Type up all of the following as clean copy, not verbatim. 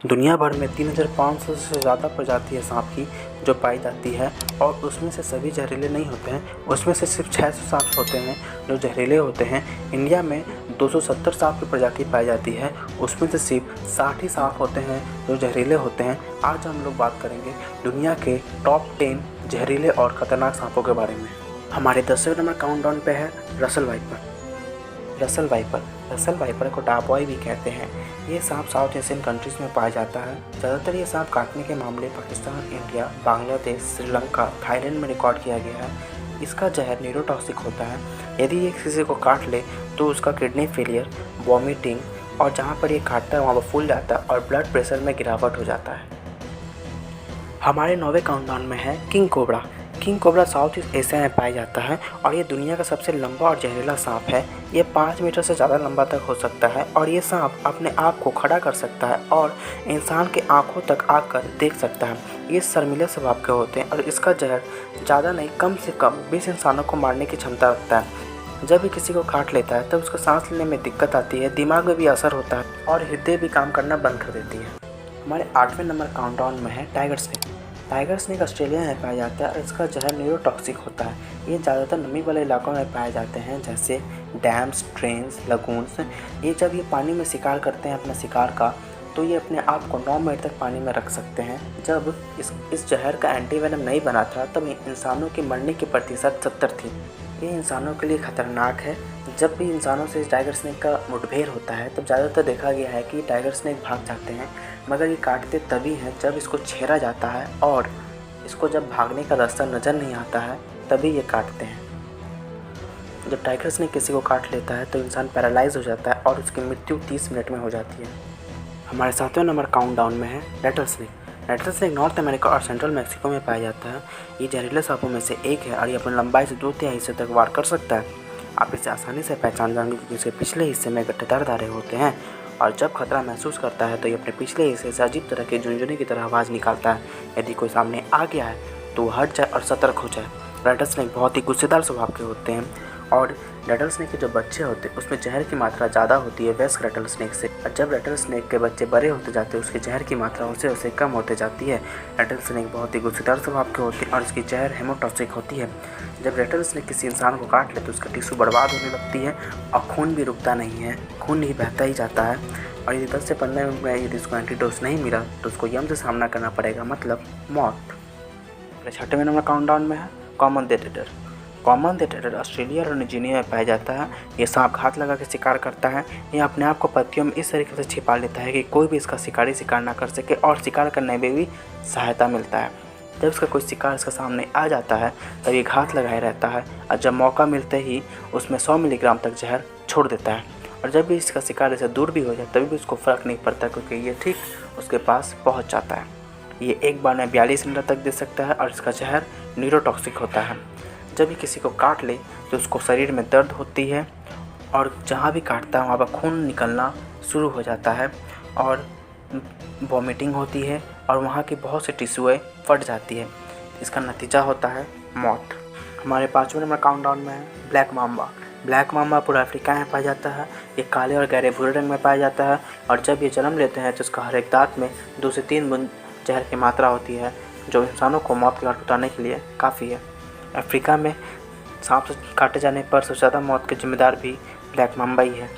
दुनिया भर में 3500 से ज़्यादा प्रजाति है सांप की जो पाई जाती है और उसमें से सभी जहरीले नहीं होते हैं। उसमें से सिर्फ 600 सांप होते हैं जो जहरीले होते हैं। इंडिया में 270 सांप की प्रजाति पाई जाती है, उसमें से सिर्फ 60 ही सांप होते हैं जो जहरीले होते हैं। आज हम लोग बात करेंगे दुनिया के टॉप 10 जहरीले और ख़तरनाक सांपों के बारे में। हमारे 10वें नंबर काउंटडाउन पे है रसल वाइपर। रसल वाइपर को डाबॉय भी कहते हैं। ये सांप साउथ एशियन कंट्रीज़ में पाया जाता है। ज़्यादातर ये सांप काटने के मामले पाकिस्तान, इंडिया, बांग्लादेश, श्रीलंका, थाईलैंड में रिकॉर्ड किया गया है। इसका जहर न्यूरोटॉक्सिक होता है। यदि ये किसी को काट ले तो उसका किडनी फेलियर, वॉमिटिंग और जहाँ पर ये काटता है वहाँ पर फूल जाता है और ब्लड प्रेशर में गिरावट हो जाता है। हमारे 9वें काउंटडाउन में है king cobra. King cobra south east Asia में पाया जाता है और ये दुनिया का सबसे लंबा और जहरीला सांप है। ये 5 मीटर से ज़्यादा लंबा तक हो सकता है और ये सांप अपने आप को खड़ा कर सकता है और इंसान के आंखों तक आकर देख सकता है। ये शर्मीले स्वभाव के होते हैं और इसका जहर ज़्यादा नहीं, कम से कम 20 इंसानों को मारने की क्षमता रखता है। जब भी किसी को काट लेता है तब उसको सांस लेने में दिक्कत आती है, दिमाग में भी असर होता है और हृदय भी काम करना बंद कर देती है। हमारे 8वें नंबर काउंटडाउन में है tiger snake. Tiger snake Australia में पाया जाता है और इसका जहर न्यूरोटॉक्सिक होता है। ये ज़्यादातर नमी वाले इलाकों में पाए जाते हैं जैसे डैम्स, ट्रेन्स, लगून्स। ये जब ये पानी में शिकार करते हैं अपने शिकार का तो ये अपने आप को 9 मिनट तक पानी में रख सकते हैं। जब इस जहर का एंटीवेनम नहीं बना था तब इंसानों की मरने की प्रतिशत 70 थी। ये इंसानों के लिए ख़तरनाक है। जब भी इंसानों से टाइगर स्नेक का मुठभेड़ होता है तब ज़्यादातर देखा गया है कि टाइगर स्नेक भाग जाते हैं, मगर ये काटते तभी हैं जब इसको छेड़ा जाता है और इसको जब भागने का रास्ता नज़र नहीं आता है तभी ये काटते हैं। जब टाइगर स्नेक किसी को काट लेता है तो इंसान पैरालाइज हो जाता है और उसकी मृत्यु 30 मिनट में हो जाती है। हमारे 7वें नंबर काउंटडाउन में है Ratle snake. Ratle snake north America और सेंट्रल मैक्सिको में पाया जाता है। ये जहरीले सांपों में से एक है और ये अपनी लंबाई से 2/3 हिस्से तक वार कर सकता है। आप इसे आसानी से पहचान जाएंगे क्योंकि इसके पिछले हिस्से में गट्टेदार धारे होते हैं और जब खतरा महसूस करता है तो ये अपने पिछले हिस्से से अजीब तरह के झुनझुने की तरह आवाज़ निकालता है। यदि कोई सामने आ गया है तो वो हट जाए और सतर्क हो जाए। रेटल स्नेक बहुत ही गुस्सेदार स्वभाव के होते हैं और रेटल स्नेक के जो बच्चे होते हैं उसमें जहर की मात्रा ज़्यादा होती है वयस्क रेटल स्नेक से। और जब रेटल स्नेक के बच्चे बड़े होते जाते हैं उसकी जहर की मात्रा उससे उससे कम होते जाती है। रेटल स्नेक बहुत ही गुस्सेदार स्वभाव के होते हैं और इसकी जहर हेमोटॉक्सिक होती है। जब रेटल स्नेक किसी इंसान को काट ले तो उसका टिश्यू बर्बाद होने लगती है और खून भी रुकता नहीं है, खून ही बहता ही जाता है। और यदि 10 से 15 मिनट में यदि उसको एंटीडोज नहीं मिला तो उसको यम से सामना करना पड़ेगा, मतलब मौत। 6वें नंबर काउंटडाउन में है कॉमन डेटेटर। कॉमन डेटेटर ऑस्ट्रेलिया और न्यूजीलैंड में पाया जाता है। ये सांप घात लगा के शिकार करता है। ये अपने आप को पत्तियों में इस तरीके से छिपा लेता है कि कोई भी इसका शिकारी शिकार ना कर सके और शिकार करने में भी सहायता मिलता है। जब इसका कोई शिकार इसका सामने आ जाता है तब ये घात लगाए रहता है और जब मौका मिलते ही उसमें 100 मिलीग्राम तक जहर छोड़ देता है। और जब भी इसका शिकार इसे दूर भी हो जाए तभी भी उसको फ़र्क नहीं पड़ता क्योंकि ये ठीक उसके पास पहुंच जाता है। ये एक बार में 42 मिनट तक दे सकता है और इसका जहर न्यूरोटॉक्सिक होता है। जब भी किसी को काट ले तो उसको शरीर में दर्द होती है और जहाँ भी काटता है वहाँ पर खून निकलना शुरू हो जाता है और वॉमिटिंग होती है और वहाँ की बहुत सी टिश्यूएं फट जाती है। इसका नतीजा होता है मौत। हमारे 5वें नंबर काउंटडाउन में है ब्लैक माम्बा। ब्लैक माम्बा पूरा अफ्रीका में पाया जाता है। ये काले और गहरे भूरे रंग में पाया जाता है और जब ये जन्म लेते हैं तो इसका हर एक दांत में 2 से 3 बूंद जहर की मात्रा होती है जो इंसानों को मौत के घाट उतारने के लिए काफ़ी है। अफ्रीका में सांप से काटे जाने पर सबसे ज़्यादा मौत के जिम्मेदार भी ब्लैक माम्बा ही है।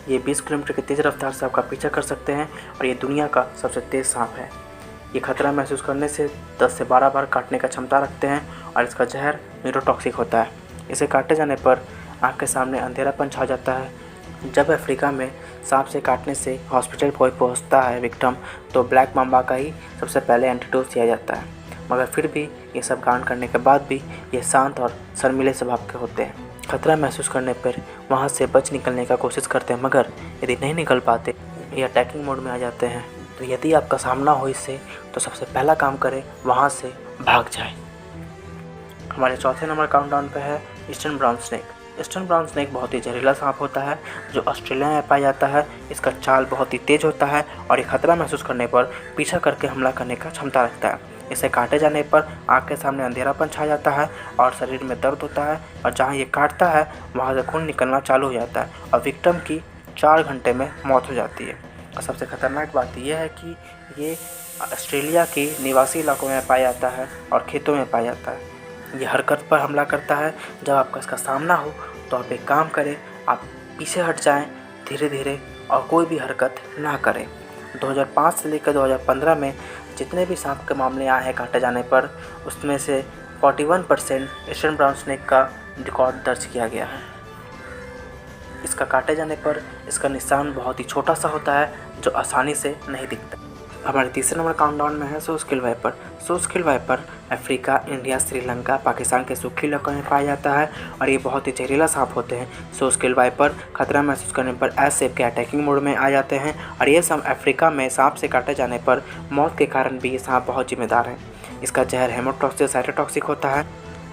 ये 20 किलोमीटर की तेज़ रफ्तार से आपका पीछा कर सकते हैं और ये दुनिया का सबसे तेज़ सांप है। ये खतरा महसूस करने से 10 से 12 बार काटने का क्षमता रखते हैं और इसका जहर न्यूरोटॉक्सिक होता है। इसे काटे जाने पर आँख के सामने अंधेरापन छा जाता है। जब अफ्रीका में सांप से काटने से हॉस्पिटल पहुँचता है विक्टिम तो ब्लैक माम्बा का ही सबसे पहले एंटीडोज दिया जाता है। मगर फिर भी ये सब कांड करने के बाद भी ये शांत और शर्मीले स्वभाव के होते हैं। खतरा महसूस करने पर वहाँ से बच निकलने का कोशिश करते हैं, मगर यदि नहीं निकल पाते या अटैकिंग मोड में आ जाते हैं तो यदि आपका सामना हो इससे तो सबसे पहला काम करें वहाँ से भाग जाए। हमारे 4थे नंबर काउंटडाउन पे है eastern brown snake. Eastern brown snake बहुत ही जहरीला सांप होता है जो ऑस्ट्रेलिया में पाया जाता है। इसका चाल बहुत ही तेज होता है और ये खतरा महसूस करने पर पीछा करके हमला करने का क्षमता रखता है। इसे काटे जाने पर आँख के सामने अंधेरापन छा जाता है और शरीर में दर्द होता है और जहाँ ये काटता है वहाँ से खून निकलना चालू हो जाता है और विक्टिम की 4 घंटे में मौत हो जाती है। और सबसे ख़तरनाक बात यह है कि ये ऑस्ट्रेलिया के निवासी इलाकों में पाया जाता है और खेतों में पाया जाता है। ये हरकत पर हमला करता है। जब आपका इसका सामना हो तो आप एक काम करें, आप पीछे हट जाएं धीरे धीरे और कोई भी हरकत ना करें। 2005 से लेकर 2015 में जितने भी सांप के मामले आए हैं काटे जाने पर, उसमें से 41% ईस्टर्न ब्राउन स्नेक का रिकॉर्ड दर्ज किया गया है। इसका काटे जाने पर इसका निशान बहुत ही छोटा सा होता है जो आसानी से नहीं दिखता। हमारे तीसरे नंबर काउंटडाउन में है सोस किल वाइपर। सोस किल viper Africa, India, Sri Lanka, Pakistan के सूखे इलाकों में पाया जाता है और ये बहुत ही जहरीला सांप होते हैं। सोस किल वाइपर खतरा महसूस करने पर एज सेफ के अटैकिंग मोड में आ जाते हैं और ये सांप अफ्रीका में सांप से काटे जाने पर मौत के कारण भी ये सांप बहुत जिम्मेदार है। इसका जहर हेमोटॉक्सिक साइटोटॉक्सिक होता है।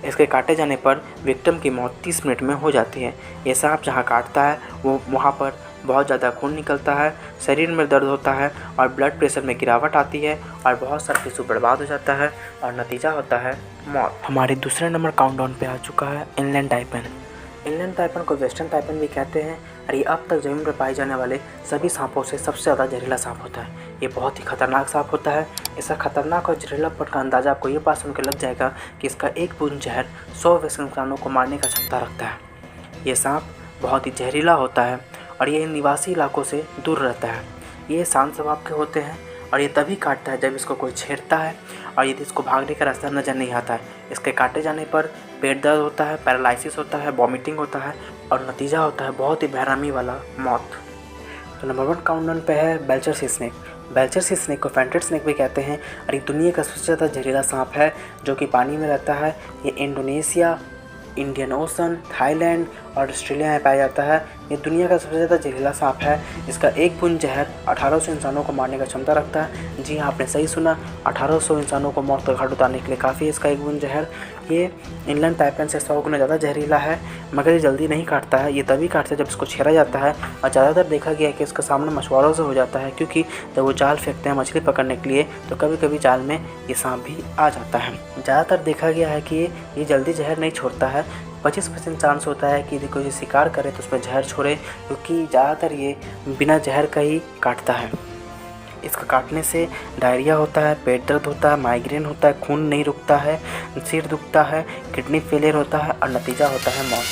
इसके काटे जाने पर विक्टिम की मौत 30 मिनट में हो जाती है। ये सांप जहाँ काटता है वो वहाँ पर बहुत ज़्यादा खून निकलता है, शरीर में दर्द होता है और ब्लड प्रेशर में गिरावट आती है और बहुत सारा टिश्यू बर्बाद हो जाता है और नतीजा होता है मौत। हमारे दूसरे नंबर काउंटडाउन पे आ चुका है इनलैंड टाइपन। इनलैंड टाइपन को वेस्टर्न टाइपन भी कहते हैं और ये अब तक ज़मीन पर पाए जाने वाले सभी सांपों से सबसे ज़्यादा जहरीला सांप होता है। ये बहुत ही खतरनाक सांप होता है। इसका खतरनाक और जहरीलापन का अंदाज़ा आपको ये बात सुनकर लग जाएगा कि इसका एक बूंद जहर 100 वैसे इंसानों को मारने का क्षमता रखता है। ये सांप बहुत ही जहरीला होता है और ये निवासी इलाकों से दूर रहता है। ये शांत स्वभाव के होते हैं और ये तभी काटता है जब इसको कोई छेड़ता है और यदि इसको भागने का रास्ता नज़र नहीं आता है। इसके काटे जाने पर पेट दर्द होता है, पैरालिसिस होता है, वॉमिटिंग होता है और नतीजा होता है बहुत ही बेरहमी वाला मौत। तो नंबर 1 काउंटडाउन पे है बेल्चर सी स्नेक। बेल्चर सी स्नेक को फेंटेड स्नेक भी कहते हैं और ये दुनिया का सबसे ज़्यादा जहरीला सांप है जो कि पानी में रहता है। ये इंडोनेशिया, इंडियन ओशन, थाईलैंड और ऑस्ट्रेलिया में पाया जाता है। ये दुनिया का सबसे ज़्यादा जहरीला सांप है। इसका एक बूंद जहर 1800 इंसानों को मारने का क्षमता रखता है। जी हाँ, आपने सही सुना, 1800 इंसानों को मौत का घाट उतारने के लिए काफ़ी है इसका एक बूंद जहर। ये इनलैंड टाइपन से 100 गुना ज़्यादा जहरीला है, मगर ये जल्दी नहीं काटता है। ये तभी काटता है जब इसको छेड़ा जाता है और ज़्यादातर देखा गया है कि इसका सामना मछुआरों से हो जाता है, क्योंकि जब वो जाल फेंकते हैं मछली पकड़ने के लिए तो कभी कभी जाल में ये सांप भी आ जाता है। ज़्यादातर देखा गया है कि ये जल्दी जहर नहीं छोड़ता है। 25% चांस होता है कि यदि कोई शिकार करे तो उसमें जहर छोड़े, क्योंकि ज़्यादातर ये बिना जहर का ही काटता है। इसका काटने से डायरिया होता है, पेट दर्द होता है, माइग्रेन होता है, खून नहीं रुकता है, सिर दुखता है, किडनी फेलियर होता है और नतीजा होता है मौत।